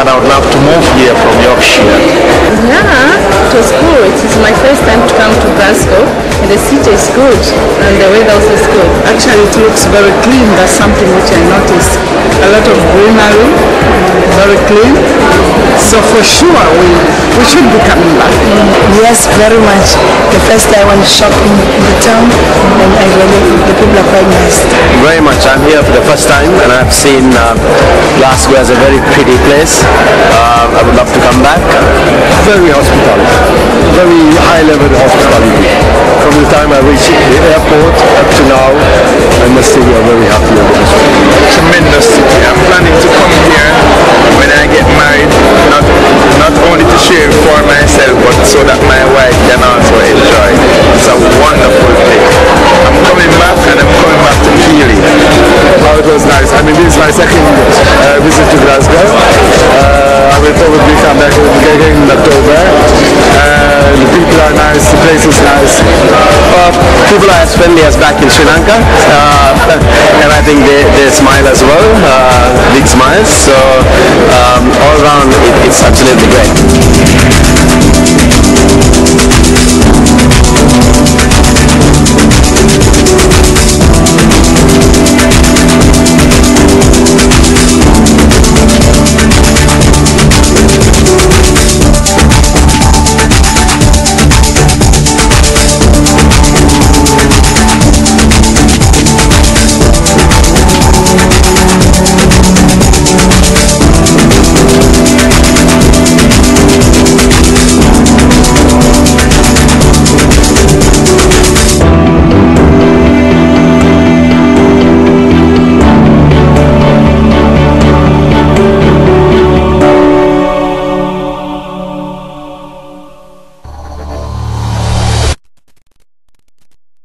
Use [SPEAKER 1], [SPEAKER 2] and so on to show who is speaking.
[SPEAKER 1] I would love to move here from Yorkshire.
[SPEAKER 2] Yeah, it was cool. It is my first time to come to Glasgow, and the city is good, and the weather also is good.
[SPEAKER 3] Actually, it looks very clean. That's something which I noticed. A lot of greenery, very clean. So for sure, we should be coming back.
[SPEAKER 4] Yes, very much. The first day I went shopping in the town, and I really, the people are quite nice.
[SPEAKER 1] Very much. I'm here for the first time, and I've seen Glasgow as a very pretty place. I would love to come back.
[SPEAKER 5] Very hospitality, very high level hospitality. From the time I reached the airport up to now, I must say we are very happy with this.
[SPEAKER 6] Tremendous city. I'm planning to come here when I get married, not only to share it for myself, but so that my wife can also enjoy. It's a wonderful place. I'm coming back, and I'm coming back to Keely.
[SPEAKER 5] Oh, it was nice. I mean, this is my second visit to Glasgow. I will probably come back again in October. The people are nice, the place is nice.
[SPEAKER 1] People are as friendly as back in Sri Lanka, and I think they smile as well, big smiles. So all around, it's absolutely great.